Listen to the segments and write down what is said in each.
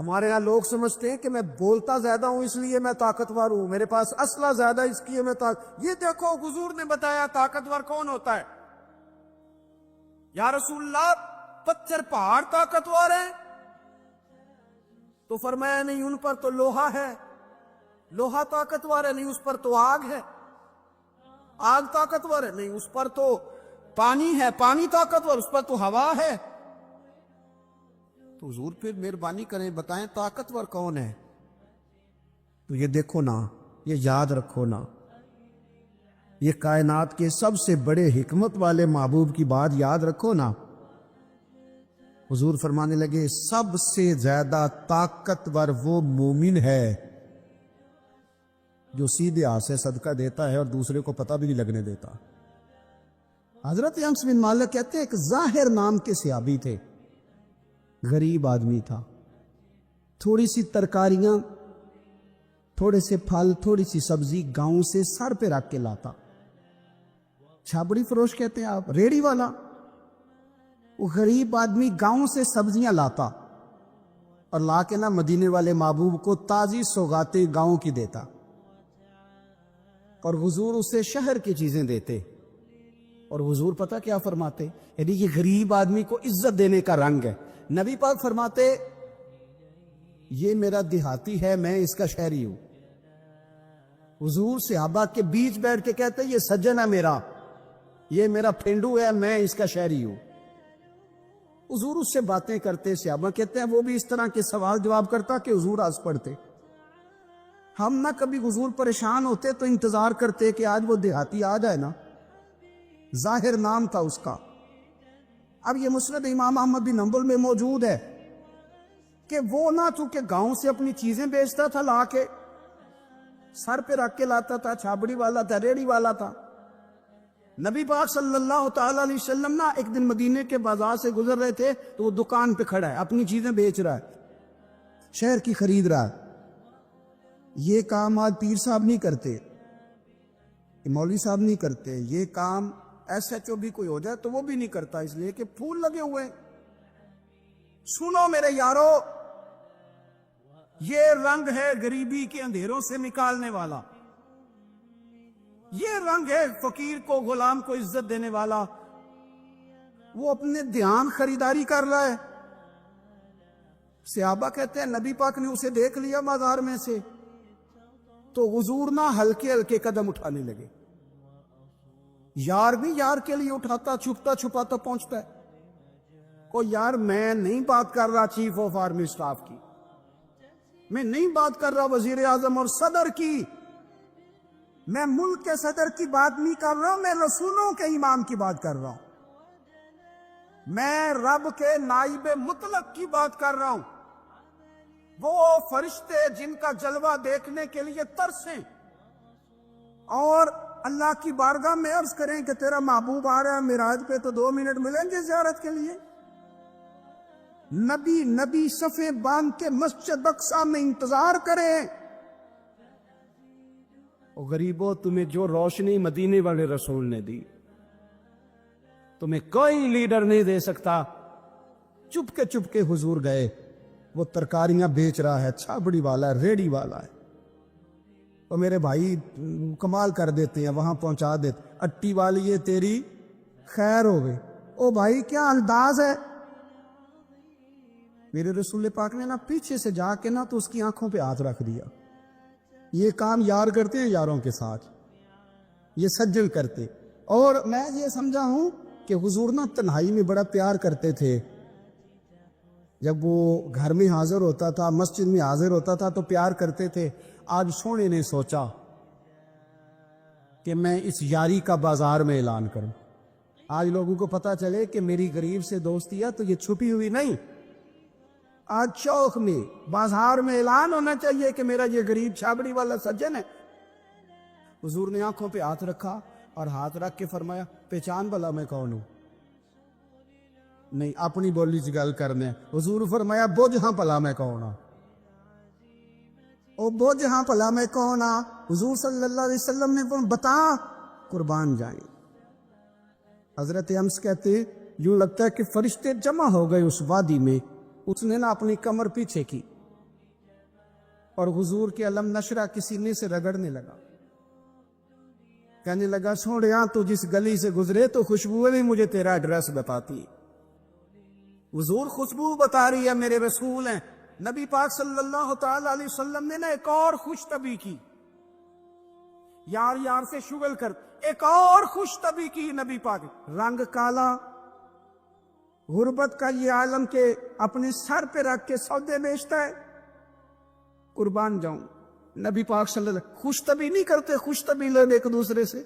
ہمارے یہاں لوگ سمجھتے ہیں کہ میں بولتا زیادہ ہوں اس لیے میں طاقتور ہوں، میرے پاس اسلحہ زیادہ اس لیے میں یہ دیکھو حضور نے بتایا طاقتور کون ہوتا ہے۔ یا رسول اللہ پتھر پہاڑ طاقتور ہیں؟ تو فرمایا نہیں، ان پر تو لوہا ہے، لوہا طاقتور ہے، نہیں اس پر تو آگ ہے، آگ طاقتور ہے، نہیں اس پر تو پانی ہے، پانی طاقتور، اس پر تو ہوا ہے۔ تو حضور پھر مہربانی کریں بتائیں طاقتور کون ہے؟ تو یہ دیکھو نا، یہ یاد رکھو نا، یہ کائنات کے سب سے بڑے حکمت والے محبوب کی بات یاد رکھو نا۔ حضور فرمانے لگے سب سے زیادہ طاقتور وہ مومن ہے جو سیدھے ہاتھ سے صدقہ دیتا ہے اور دوسرے کو پتہ بھی نہیں لگنے دیتا۔ حضرت انس بن مالک کہتے ہیں ایک ظاہر نام کے صحابی تھے، غریب آدمی تھا، تھوڑی سی ترکاریاں، تھوڑے سے پھل، تھوڑی سی سبزی گاؤں سے سر پہ رکھ کے لاتا۔ چھابڑی فروش کہتے ہیں آپ، ریڑی والا۔ وہ غریب آدمی گاؤں سے سبزیاں لاتا اور لا کے نا مدینے والے محبوب کو تازی سوغاتیں گاؤں کی دیتا، اور حضور اسے شہر کی چیزیں دیتے۔ اور حضور پتہ کیا فرماتے؟ یعنی یہ غریب آدمی کو عزت دینے کا رنگ ہے۔ نبی پاک فرماتے یہ میرا دیہاتی ہے، میں اس کا شہری ہوں۔ حضور صحابہ کے بیچ بیٹھ کے کہتے یہ سجن ہے میرا، یہ میرا پھینڈو ہے، میں اس کا شہری ہوں۔ حضور اس سے باتیں کرتے، صحابہ کہتے ہیں وہ بھی اس طرح کے سوال جواب کرتا کہ حضور ہنس پڑتے۔ ہم نہ کبھی حضور پریشان ہوتے تو انتظار کرتے کہ آج وہ دیہاتی آ جائے نا، ظاہر نام تھا اس کا۔ اب یہ مسند امام احمد بن حنبل میں موجود ہے کہ وہ نہ چونکہ گاؤں سے اپنی چیزیں بیچتا تھا، لا کے سر پہ رکھ کے لاتا تھا، چھابڑی والا تھا، ریڑی والا تھا۔ نبی پاک صلی اللہ تعالی علیہ وسلم نا ایک دن مدینے کے بازار سے گزر رہے تھے تو وہ دکان پہ کھڑا ہے، اپنی چیزیں بیچ رہا ہے، شہر کی خرید رہا ہے۔ یہ کام آج پیر صاحب نہیں کرتے، مولوی صاحب نہیں کرتے، یہ کام ایس ایچ او بھی کوئی ہو جائے تو وہ بھی نہیں کرتا، اس لیے کہ پھول لگے ہوئے۔ سنو میرے یارو، یہ رنگ ہے غریبی کے اندھیروں سے نکالنے والا، یہ رنگ ہے فقیر کو، غلام کو عزت دینے والا۔ وہ اپنے دھیان خریداری کر رہا ہے۔ صحابہ کہتے ہیں نبی پاک نے اسے دیکھ لیا بازار میں سے تو حضور نہ ہلکے ہلکے قدم اٹھانے لگے۔ یار بھی یار کے لیے اٹھاتا، چھپتا چھپاتا پہنچتا ہے۔ کو یار میں نہیں بات کر رہا چیف آف آرمی سٹاف کی، میں نہیں بات کر رہا وزیر اعظم اور صدر کی، میں ملک کے صدر کی بات نہیں کر رہا ہوں، میں رسولوں کے امام کی بات کر رہا ہوں، میں رب کے نائب مطلق کی بات کر رہا ہوں۔ وہ فرشتے جن کا جلوہ دیکھنے کے لیے ترسیں اور اللہ کی بارگاہ میں عرض کریں کہ تیرا محبوب آ رہا ہے معراج پہ، تو 2 منٹ ملیں گے زیارت کے لیے؟ نبی صفیں باندھ کے مسجد اقصی میں انتظار کریں۔ او غریبو، تمہیں جو روشنی مدینے والے رسول نے دی تمہیں کوئی لیڈر نہیں دے سکتا۔ چپ کے حضور گئے، وہ ترکاریاں بیچ رہا ہے، چھابڑی والا ہے، ریڑی والا ہے، تو میرے بھائی کمال کر دیتے ہیں، وہاں پہنچا دیتے، اٹی والی یہ تیری خیر ہو گئی۔ او بھائی کیا انداز ہے! میرے رسول پاک نے نا پیچھے سے جا کے نا تو اس کی آنکھوں پہ ہاتھ رکھ دیا۔ یہ کام یار کرتے ہیں یاروں کے ساتھ، یہ سجن کرتے۔ اور میں یہ سمجھا ہوں کہ حضور نا تنہائی میں بڑا پیار کرتے تھے۔ جب وہ گھر میں حاضر ہوتا تھا، مسجد میں حاضر ہوتا تھا تو پیار کرتے تھے۔ آج سونے نے سوچا کہ میں اس یاری کا بازار میں اعلان کروں، آج لوگوں کو پتا چلے کہ میری غریب سے دوستی ہے، تو یہ چھپی ہوئی نہیں، آج چوک میں بازار میں اعلان ہونا چاہیے کہ میرا یہ غریب چھابڑی والا سجن ہے۔ حضور نے آنکھوں پہ ہاتھ رکھا اور ہاتھ رکھ کے فرمایا پہچان بھلا میں کون ہوں؟ نہیں، اپنی بولی سے گل کرنے۔ حضور فرمایا بوجھ ہاں بھلا میں کون ہوں؟ او بوجھ ہاں بھلا میں کون ہوں؟ حضور صلی اللہ علیہ وسلم نے فرمایا بتا، قربان جائیں۔ حضرت انس کہتے ہیں یوں لگتا ہے کہ فرشتے جمع ہو گئے اس وادی میں۔ اس نے نا اپنی کمر پیچھے کی اور حضور کے علم نشرہ کے سینے سے رگڑنے لگا، کہنے لگا سوڑیاں تو جس گلی سے گزرے تو خوشبو بھی مجھے تیرا ایڈریس بتاتی۔ حضور خوشبو بتا رہی ہے، میرے رسول ہیں۔ نبی پاک صلی اللہ تعالی علیہ وسلم نے ایک اور خوش طبی کی، یار یار سے شغل کر ایک اور خوش طبی کی نبی پاک۔ رنگ کالا، غربت کا یہ عالم کہ اپنے سر پہ رکھ کے سودے بیچتا ہے، قربان جاؤں۔ نبی پاک صلی اللہ علیہ وسلم خوش طبی نہیں کرتے، خوش طبی لوگ ایک دوسرے سے۔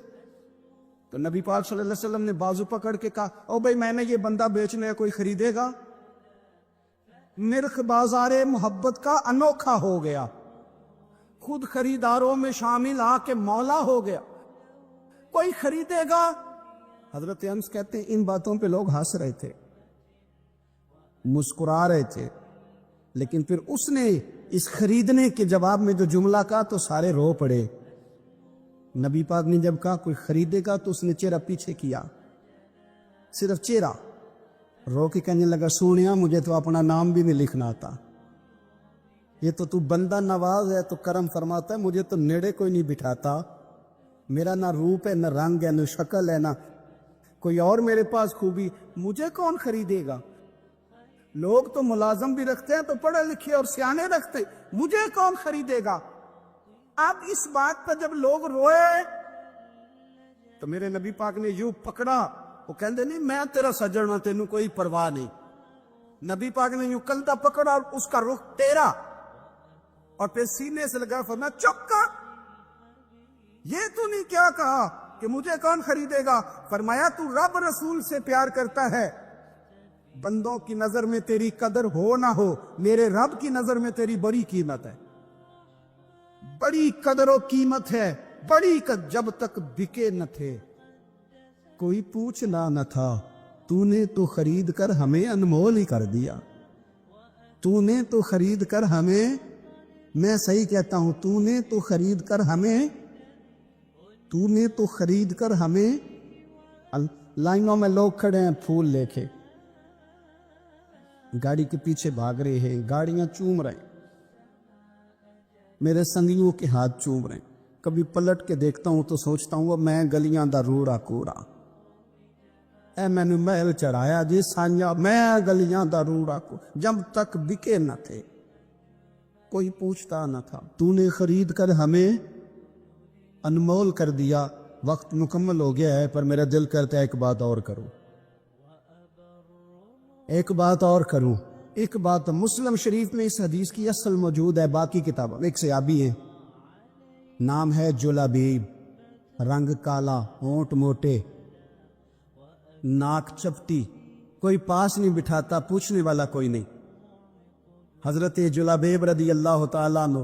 تو نبی پاک صلی اللہ علیہ وسلم نے بازو پکڑ کے کہا، او بھائی میں نے یہ بندہ بیچنا ہے، کوئی خریدے گا؟ نرخ بازار محبت کا انوکھا ہو گیا، خود خریداروں میں شامل آ کے مولا ہو گیا، کوئی خریدے گا؟ حضرت انس کہتے ہیں ان باتوں پہ لوگ ہنس رہے تھے، مسکرا رہے تھے، لیکن پھر اس نے اس خریدنے کے جواب میں جو جملہ کہا تو سارے رو پڑے۔ نبی پاک نے جب کہا کوئی خریدے گا تو اس نے چہرہ پیچھے کیا، صرف چہرہ، رو کے کہنے لگا سونیا مجھے تو اپنا نام بھی نہیں لکھنا آتا، یہ تو بندہ نواز ہے، تو کرم فرماتا ہے، مجھے تو نیڑے کوئی نہیں بٹھاتا، میرا نہ روپ ہے، نہ رنگ ہے، نہ شکل ہے، نہ کوئی اور میرے پاس خوبی، مجھے کون خریدے گا؟ لوگ تو ملازم بھی رکھتے ہیں تو پڑھے لکھے اور سیانے رکھتے، مجھے کون خریدے گا؟ اب اس بات پر جب لوگ روئے تو میرے نبی پاک نے یوں پکڑا، وہ کہندے نہیں میں تیرا سجن ہوں، تینوں کوئی پرواہ نہیں۔ نبی پاک نے یوں کلدہ پکڑا اور اس کا رخ تیرا، اور پھر سینے سے لگا، فرمایا چپ کر، یہ تو نہیں کیا کہا کہ مجھے کون خریدے گا؟ فرمایا تو رب رسول سے پیار کرتا ہے، بندوں کی نظر میں تیری قدر ہو نہ ہو، میرے رب کی نظر میں تیری بڑی قیمت ہے، بڑی قدر و قیمت ہے، بڑی قدر، جب تک بکے نہ تھے کوئی پوچھنا نہ تھا، تو نے تو خرید کر ہمیں انمول ہی کر دیا، تو نے تو خرید کر ہمیں، میں صحیح کہتا ہوں، تو نے تو خرید کر ہمیں، تو نے تو خرید کر ہمیں، لائنوں میں لوگ کھڑے ہیں پھول لے کے، گاڑی کے پیچھے بھاگ رہے ہیں، گاڑیاں چوم رہے ہیں، میرے سنگیوں کے ہاتھ چوم رہے ہیں، کبھی پلٹ کے دیکھتا ہوں تو سوچتا ہوں وہ میں گلیاں دا روڑا کوڑا، اے میں نے محل چڑھایا جی سانجا، میں گلیاں دا روڑا کوڑا، جب تک بکے نہ تھے کوئی پوچھتا نہ تھا، تو نے خرید کر ہمیں انمول کر دیا۔ وقت مکمل ہو گیا ہے، پر میرا دل کرتا ہے ایک بات اور کروں، ایک بات اور کروں، ایک بات مسلم شریف میں اس حدیث کی اصل موجود ہے، باقی کتابوں میں ایک صحابی ہے، نام ہے جلابیب، رنگ کالا، ہونٹ موٹے، ناک چپٹی، کوئی پاس نہیں بٹھاتا، پوچھنے والا کوئی نہیں۔ حضرت جلابیب رضی اللہ تعالیٰ عنہ،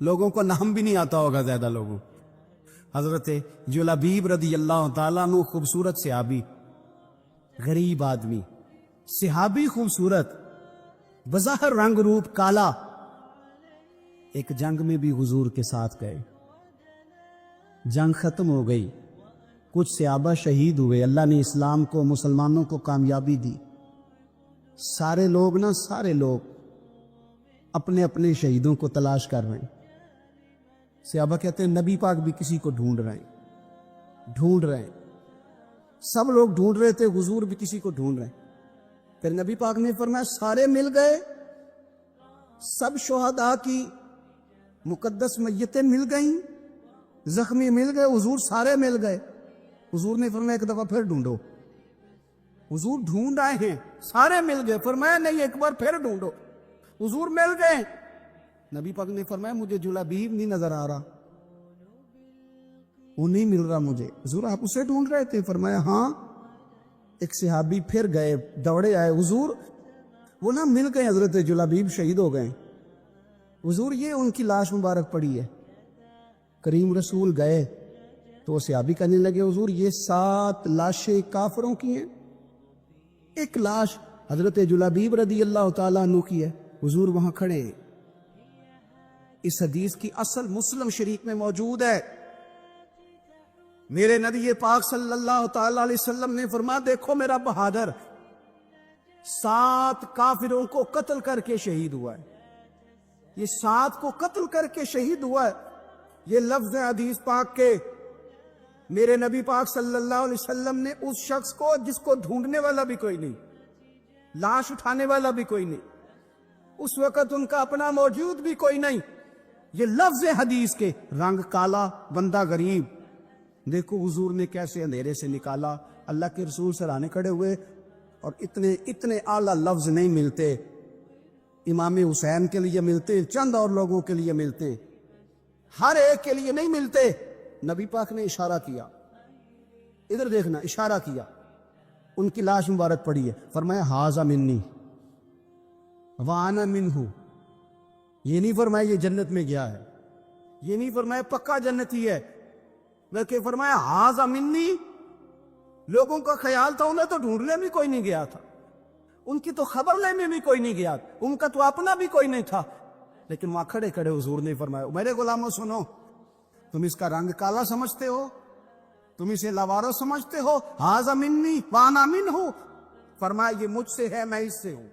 لوگوں کو نام بھی نہیں آتا ہوگا زیادہ لوگوں، حضرت جلابیب رضی اللہ تعالیٰ عنہ خوبصورت صحابی، غریب آدمی، صحابی خوبصورت، بظاہر رنگ روپ کالا، ایک جنگ میں بھی حضور کے ساتھ گئے، جنگ ختم ہو گئی، کچھ صحابہ شہید ہوئے، اللہ نے اسلام کو، مسلمانوں کو کامیابی دی، سارے لوگ اپنے اپنے شہیدوں کو تلاش کر رہے ہیں، صحابہ کہتے ہیں نبی پاک بھی کسی کو ڈھونڈ رہے ہیں، سب لوگ ڈھونڈ رہے تھے، حضور بھی کسی کو ڈھونڈ رہے ہیں۔ پھر نبی پاک نے فرمایا سارے مل گئے، سب شہداء کی مقدس میتیں مل گئیں، زخمی مل گئے، حضور سارے مل گئے۔ حضور نے فرمایا ایک دفعہ پھر ڈھونڈو، حضور ڈھونڈ آئے ہیں، سارے مل گئے، فرمایا نہیں ایک بار پھر ڈھونڈو، حضور مل گئے۔ نبی پاک نے فرمایا مجھے جلابیب نہیں نظر آ رہا، وہ نہیں مل رہا مجھے۔ حضور آپ اسے ڈھونڈ رہے تھے؟ فرمایا ہاں۔ ایک صحابی پھر گئے، دوڑے آئے، حضور وہ نہ مل گئے، حضرت جلابیب شہید ہو گئے، حضور یہ ان کی لاش مبارک پڑی ہے۔ کریم رسول گئے تو وہ صحابی کہنے لگے حضور یہ 7 لاشیں کافروں کی ہیں، ایک لاش حضرت جلابیب رضی اللہ تعالیٰ عنہ کی ہے۔ حضور وہاں کھڑے ہیں۔ اس حدیث کی اصل مسلم شریف میں موجود ہے، میرے نبی پاک صلی اللہ تعالی علیہ وسلم نے فرمایا دیکھو میرا بہادر 7 کافروں کو قتل کر کے شہید ہوا ہے، یہ 7 کو قتل کر کے شہید ہوا ہے. یہ لفظ ہے حدیث پاک کے. میرے نبی پاک صلی اللہ علیہ وسلم نے اس شخص کو جس کو ڈھونڈنے والا بھی کوئی نہیں, لاش اٹھانے والا بھی کوئی نہیں, اس وقت ان کا اپنا موجود بھی کوئی نہیں, یہ لفظ حدیث کے, رنگ کالا, بندہ غریب. دیکھو حضور نے کیسے اندھیرے سے نکالا. اللہ کے رسول سرانے کھڑے ہوئے, اور اتنے اعلیٰ لفظ نہیں ملتے. امام حسین کے لیے ملتے, چند اور لوگوں کے لیے ملتے, ہر ایک کے لیے نہیں ملتے. نبی پاک نے اشارہ کیا, ادھر دیکھنا, اشارہ کیا, ان کی لاش مبارک پڑی ہے, فرمایا ھذا منی وانا منہ. یہ نہیں فرمایا یہ جنت میں گیا ہے, یہ نہیں فرمایا پکا جنتی ہے, بلکہ فرمایا ھذا منی. لوگوں کا خیال تھا انہیں تو ڈھونڈنے بھی کوئی نہیں گیا تھا, ان کی تو خبر لینے بھی کوئی نہیں گیا, ان کا تو اپنا بھی کوئی نہیں تھا, لیکن وہاں کھڑے کھڑے حضور نے فرمایا میرے غلاموں سنو, تم اس کا رنگ کالا سمجھتے ہو, تم اسے لوارو سمجھتے ہو, ھذا منی وانا منہ. فرمایا یہ مجھ سے ہے, میں اس سے ہوں,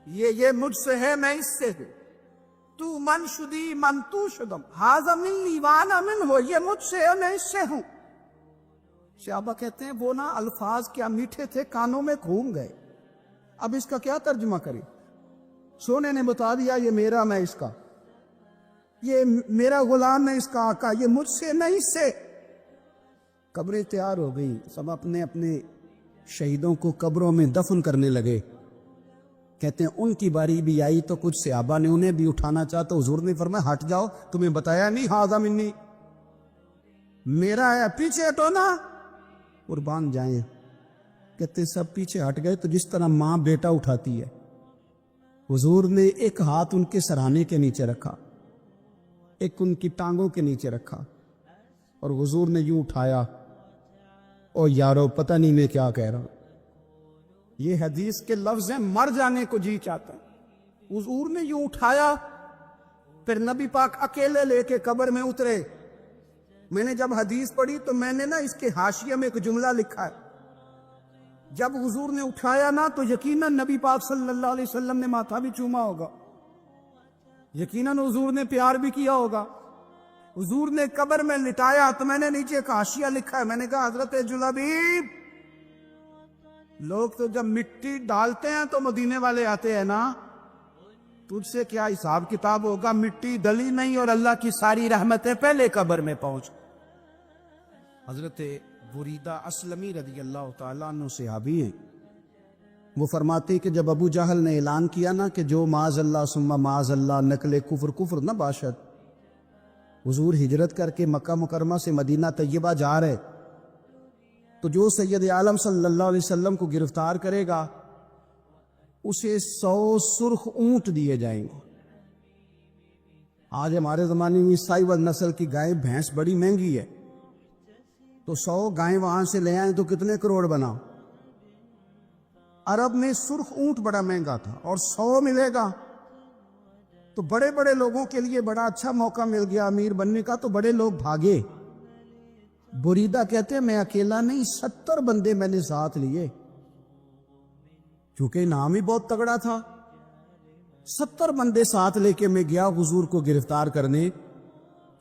یہ مجھ سے ہے, میں اس سے ہوں. تو من شدی من تو شدم, ھذا منی وانا منہ, یہ مجھ سے ہے, میں اس سے ہوں. صحابہ کہتے ہیں وہ نا الفاظ کیا میٹھے تھے, کانوں میں گھوم گئے. اب اس کا کیا ترجمہ کریں؟ سونے نے بتا دیا یہ میرا, میں اس کا, یہ میرا غلام ہے, اس کا آقا, یہ مجھ سے نہیں اس سے. قبریں تیار ہو گئی, سب اپنے اپنے شہیدوں کو قبروں میں دفن کرنے لگے. کہتے ہیں ان کی باری بھی آئی تو کچھ صحابہ نے انہیں بھی اٹھانا چاہا تو حضور نے فرمایا ہٹ جاؤ, تمہیں بتایا نہیں ھذا منی, میرا ہے, پیچھے ہٹو نا, قربان جائیں. کہتے سب پیچھے ہٹ گئے. تو جس طرح ماں بیٹا اٹھاتی ہے, حضور نے ایک ہاتھ ان کے سرانے کے نیچے رکھا, ایک ان کی ٹانگوں کے نیچے رکھا, اور حضور نے یوں اٹھایا. او یارو پتہ نہیں میں کیا کہہ رہا ہوں, یہ حدیث کے لفظ ہیں, مر جانے کو جی چاہتا ہے. حضور نے یوں اٹھایا, پھر نبی پاک اکیلے لے کے قبر میں اترے. میں نے جب حدیث پڑھی تو میں نے نا اس کے حاشیے میں ایک جملہ لکھا ہے, جب حضور نے اٹھایا نا تو یقیناً نبی پاک صلی اللہ علیہ وسلم نے ماتھا بھی چوما ہوگا, یقیناً حضور نے پیار بھی کیا ہوگا. حضور نے قبر میں لٹایا تو میں نے نیچے ایک حاشیہ لکھا ہے, میں نے کہا حضرت جلابیب, لوگ تو جب مٹی ڈالتے ہیں تو مدینے والے آتے ہیں نا, تجھ سے کیا حساب کتاب ہوگا, مٹی ڈلی نہیں اور اللہ کی ساری رحمتیں پہلے قبر میں پہنچ. حضرت بریدہ اسلمی رضی اللہ تعالیٰ عنہ صحابی ہیں, وہ فرماتے کہ جب ابو جہل نے اعلان کیا نا کہ جو معاذ اللہ ثم معاذ اللہ نقل کفر نہ باشد, حضور ہجرت کر کے مکہ مکرمہ سے مدینہ طیبہ جا رہے, تو جو سید عالم صلی اللہ علیہ وسلم کو گرفتار کرے گا اسے 100 سرخ اونٹ دیے جائیں گے. آج ہمارے زمانے میں سائیول نسل کی گائے بھینس بڑی مہنگی ہے, تو 100 گائیں وہاں سے لے آئیں تو کتنے کروڑ بنا. عرب میں سرخ اونٹ بڑا مہنگا تھا, اور 100 ملے گا تو بڑے بڑے لوگوں کے لیے بڑا اچھا موقع مل گیا امیر بننے کا, تو بڑے لوگ بھاگے. بریدہ کہتے ہیں میں اکیلا نہیں, 70 بندے میں نے ساتھ لیے, چونکہ نام ہی بہت تگڑا تھا. 70 بندے ساتھ لے کے میں گیا حضور کو گرفتار کرنے.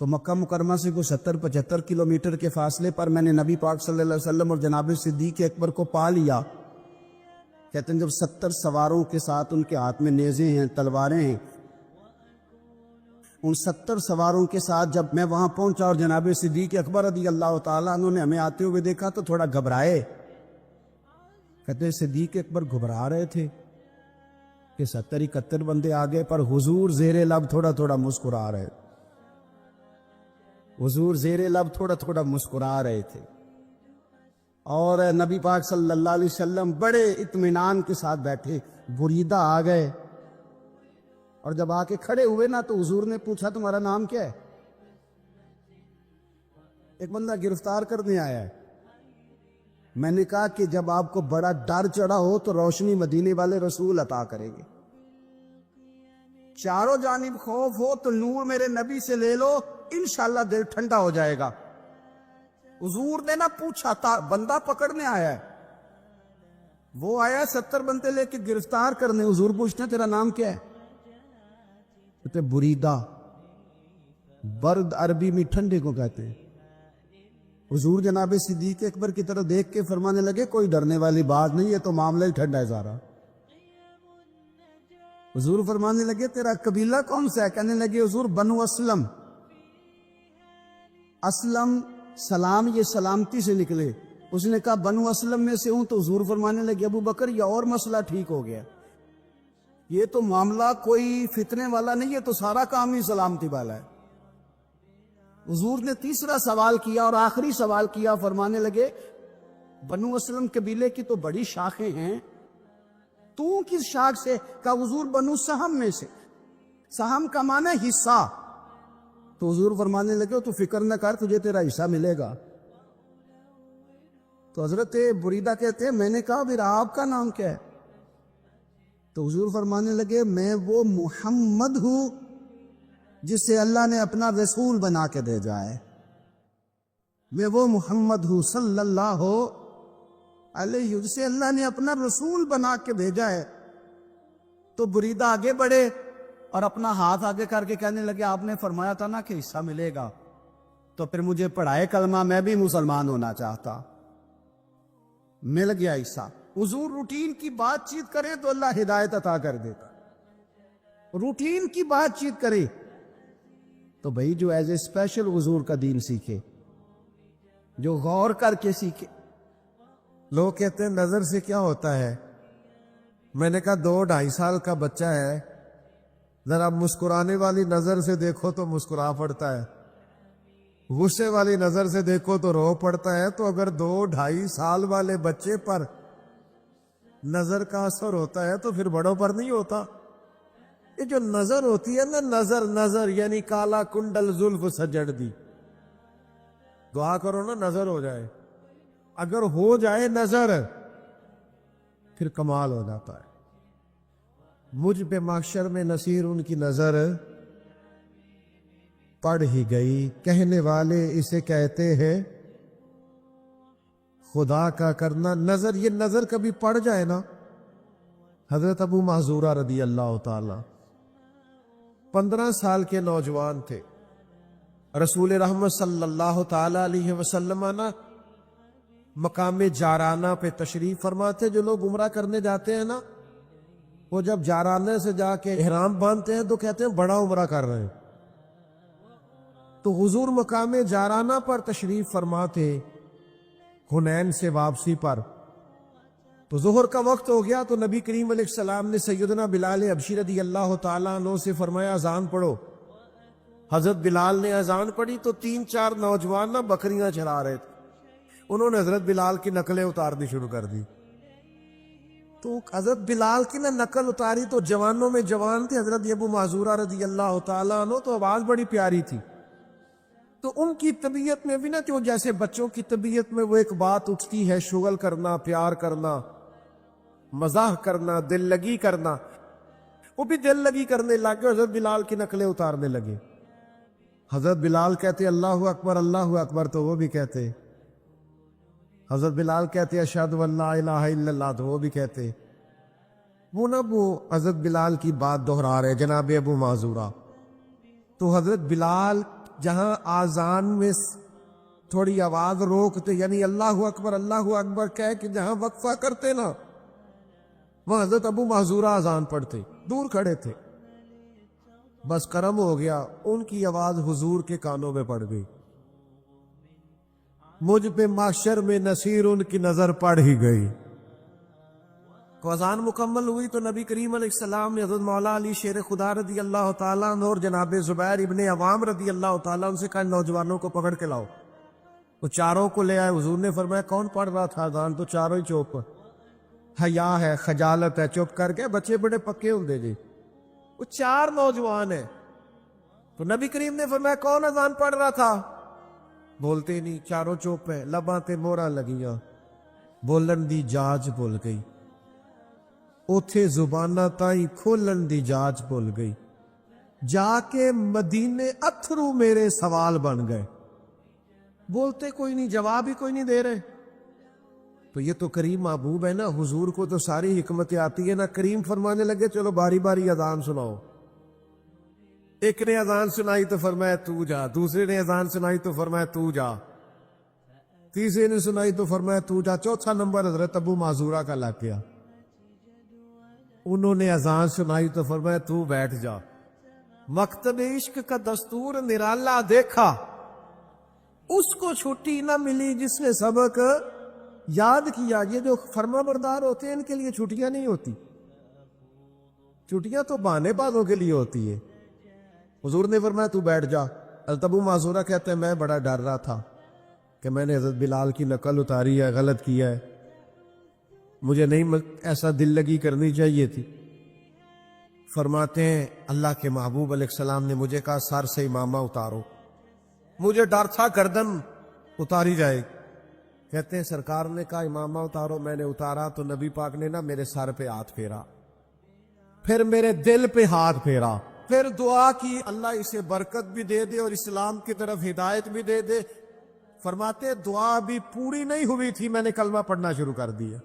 تو مکہ مکرمہ سے کوئی 70-75 کلومیٹر کے فاصلے پر میں نے نبی پاک صلی اللہ علیہ وسلم اور جناب صدیق اکبر کو پا لیا. کہتے ہیں جب 70 سواروں کے ساتھ ان کے ہاتھ میں نیزے ہیں, تلواریں ہیں, ان 70 سواروں کے ساتھ جب میں وہاں پہنچا اور جناب صدیق اکبر رضی اللہ تعالیٰ عنہ نے ہمیں آتے ہوئے دیکھا تو تھوڑا گھبرائے. کہتے ہیں صدیق اکبر گھبرا رہے تھے کہ 70-71 بندے آگے, پر حضور زیر لب تھوڑا تھوڑا مسکرا رہے, حضور زیر لب تھوڑا تھوڑا مسکرا رہے تھے. اور نبی پاک صلی اللہ علیہ وسلم بڑے اطمینان کے ساتھ بیٹھے. بریدہ آ گئے, اور جب آ کے کھڑے ہوئے نا تو حضور نے پوچھا تمہارا نام کیا ہے؟ ایک بندہ گرفتار کرنے آیا ہے. میں نے کہا کہ جب آپ کو بڑا ڈر چڑھا ہو تو روشنی مدینے والے رسول عطا کریں گے, چاروں جانب خوف ہو تو نور میرے نبی سے لے لو, انشاءاللہ دل ٹھنڈا ہو جائے گا. حضور نے نہ پوچھا تھا, بندہ پکڑنے آیا ہے, وہ آیا 70 بندے لے کے گرفتار کرنے. حضور پوچھتے ہیں تیرا نام کیا ہے؟ کہتے بریدہ، برد عربی میں ٹھنڈے کو کہتے ہیں۔ حضور جناب صدیق اکبر کی طرف دیکھ کے فرمانے لگے کوئی ڈرنے والی بات نہیں، یہ تو معاملہ ہی ٹھنڈا ہے سارا۔ حضور فرمانے لگے تیرا قبیلہ کون سا ہے؟ کہنے لگے حضور بنو اسلم۔ اسلم سلام، یہ سلامتی سے نکلے۔ اس نے کہا بنو اسلم میں سے ہوں، تو حضور فرمانے لگے ابو بکر یہ اور مسئلہ ٹھیک ہو گیا، یہ تو معاملہ کوئی فتنے والا نہیں، یہ تو سارا کام ہی سلامتی والا ہے۔ حضور نے تیسرا سوال کیا اور آخری سوال کیا، فرمانے لگے بنو اسلم قبیلے کی تو بڑی شاخیں ہیں، تو کس شاخ سے؟ کہا حضور بنو سہم میں سے۔ سہم کا معنی ہے حصہ۔ تو حضور فرمانے لگے تو فکر نہ کر، تجھے تیرا حصہ ملے گا۔ تو حضرت بریدہ کہتے ہیں میں نے کہا پھر آپ کا نام کیا ہے؟ تو حضور فرمانے لگے میں وہ محمد ہوں جسے اللہ نے اپنا رسول بنا کے بھیجا ہے، میں وہ محمد ہوں صلی اللہ علیہ، جسے اللہ نے اپنا رسول بنا کے بھیجا ہے۔ تو بریدہ آگے بڑھے اور اپنا ہاتھ آگے کر کے کہنے لگے آپ نے فرمایا تھا نا کہ حصہ ملے گا، تو پھر مجھے پڑھائے کلمہ، میں بھی مسلمان ہونا چاہتا۔ مل گیا حصہ۔ حضور روٹین کی بات چیت کرے تو اللہ ہدایت عطا کر دیتا، روٹین کی بات چیت کرے تو بھائی جو ایز اے اسپیشل حضور کا دین سیکھے، جو غور کر کے سیکھے۔ لوگ کہتے ہیں نظر سے کیا ہوتا ہے؟ میں نے کہا 2-2.5 سال کا بچہ ہے، ذرا مسکرانے والی نظر سے دیکھو تو مسکرا پڑتا ہے، غصے والی نظر سے دیکھو تو رو پڑتا ہے۔ تو اگر 2-2.5 سال والے بچے پر نظر کا اثر ہوتا ہے تو پھر بڑوں پر نہیں ہوتا؟ یہ جو نظر ہوتی ہے نا، نظر یعنی کالا کنڈل زلف سجڑ دی، دعا کرو نا نظر ہو جائے، اگر ہو جائے نظر پھر کمال ہو جاتا ہے۔ مجھ پہ محشر میں نصیر ان کی نظر پڑ ہی گئی، کہنے والے اسے کہتے ہیں خدا کا کرنا۔ نظر، یہ نظر کبھی پڑ جائے نا۔ حضرت ابو محذورہ رضی اللہ تعالی 15 سال کے نوجوان تھے، رسول رحمت صلی اللہ تعالی علیہ وسلم نا مقام جارانہ پہ تشریف فرماتے۔ جو لوگ عمرہ کرنے جاتے ہیں نا، وہ جب جارانہ سے جا کے احرام باندھتے ہیں تو کہتے ہیں بڑا عمرہ کر رہے ہیں۔ تو حضور مقام جارانہ پر تشریف فرماتے حنین سے واپسی پر۔ تو ظہر کا وقت ہو گیا تو نبی کریم علیہ السلام نے سیدنا بلال حبشی رضی اللہ تعالیٰ عنہ سے فرمایا اذان پڑھو۔ حضرت بلال نے اذان پڑھی تو 3-4 نوجوان نا بکریاں چرا رہے تھے، انہوں نے حضرت بلال کی نقلیں اتارنی شروع کر دی۔ تو حضرت بلال کی نقل اتاری تو جوانوں میں جوان تھے، حضرت ابو معذورہ رضی اللہ تعالیٰ عنہ، تو آواز بڑی پیاری تھی۔ تو ان کی طبیعت میں بھی نا، جو جیسے بچوں کی طبیعت میں وہ ایک بات اٹھتی ہے، شغل کرنا، پیار کرنا، مزاح کرنا، دل لگی کرنا، وہ بھی دل لگی کرنے لگے، حضرت بلال کی نقلیں اتارنے لگے۔ حضرت بلال کہتے اللہ اکبر اللہ اکبر تو وہ بھی کہتے، حضرت بلال کہتے اشہد ان لا الہ الا اللہ تو وہ بھی کہتے۔ وہ حضرت بلال کی بات دہرا رہے جناب ابو معذورہ۔ تو حضرت بلال جہاں آذان میں تھوڑی آواز روکتے، یعنی اللہ اکبر کہہ کہ جہاں وقفہ کرتے نا، وہاں حضرت ابو معذورہ اذان پڑھتے، دور کھڑے تھے۔ بس کرم ہو گیا، ان کی آواز حضور کے کانوں میں پڑ گئی، مجھ پہ محشر میں نصیر ان کی نظر پڑ ہی گئی۔ تو اذان مکمل ہوئی تو نبی کریم علیہ السلام نے حضرت مولا علی شیر خدا رضی اللہ تعالیٰ عنہ اور جناب زبیر ابن عوام رضی اللہ تعالیٰ عنہ سے کہا نوجوانوں کو پکڑ کے لاؤ۔ تو چاروں کو لے آئے، حضور نے فرمایا کون پڑھ رہا تھا اذان؟ تو چاروں ہی چوپ، حیا ہے، خجالت ہے، چپ کر کے، بچے بڑے پکے ہوں دے جی، وہ 4 نوجوان ہیں۔ تو نبی کریم نے فرمایا کون اذان پڑھ رہا تھا؟ بولتے نہیں، چاروں چوپ ہیں، لباں تے موہراں لگیاں، بولن دی جاج بھول گئی، اوتھے زباناں تائیں کھولن دی جاج بھول گئی، جا کے مدینے اتھرو میرے سوال بن گئے۔ بولتے کوئی نہیں، جواب ہی کوئی نہیں دے رہے۔ تو یہ تو کریم محبوب ہے نا، حضور کو تو ساری حکمتیں آتی ہے نا۔ کریم فرمانے لگے چلو باری باری اذان سناؤ۔ ایک نے اذان سنائی تو فرمایا تو جا، دوسرے نے اذان سنائی تو فرمایا تو جا، تیسرے نے سنائی تو فرمایا تو جا، چوتھا نمبر حضرت ابو معذورہ کا لگ گیا۔ انہوں نے اذان سنائی تو فرمایا تو بیٹھ جا۔ مکتب عشق کا دستور نرالا دیکھا، اس کو چھٹی نہ ملی جس نے سبق یاد کیا۔ یہ جو فرما بردار ہوتے ہیں ان کے لیے چھٹیاں نہیں ہوتی، چھٹیاں تو بہانے بازوں کے لیے ہوتی ہے۔ حضور نے فرمایا تو بیٹھ جا۔ حضرت ابو معذورہ کہتے ہیں میں بڑا ڈر رہا تھا کہ میں نے حضرت بلال کی نقل اتاری ہے، غلط کیا ہے، مجھے نہیں ایسا دل لگی کرنی چاہیے تھی۔ فرماتے ہیں اللہ کے محبوب علیہ السلام نے مجھے کہا سر سے امامہ اتارو، مجھے ڈر تھا گردن اتاری جائے۔ کہتے ہیں سرکار نے کہا امامہ اتارو، میں نے اتارا تو نبی پاک نے نا میرے سر پہ ہاتھ پھیرا، پھر میرے دل پہ ہاتھ پھیرا، پھر دعا کی اللہ اسے برکت بھی دے دے اور اسلام کی طرف ہدایت بھی دے دے۔ فرماتے دعا بھی پوری نہیں ہوئی تھی میں نے کلمہ پڑھنا شروع کر دیا۔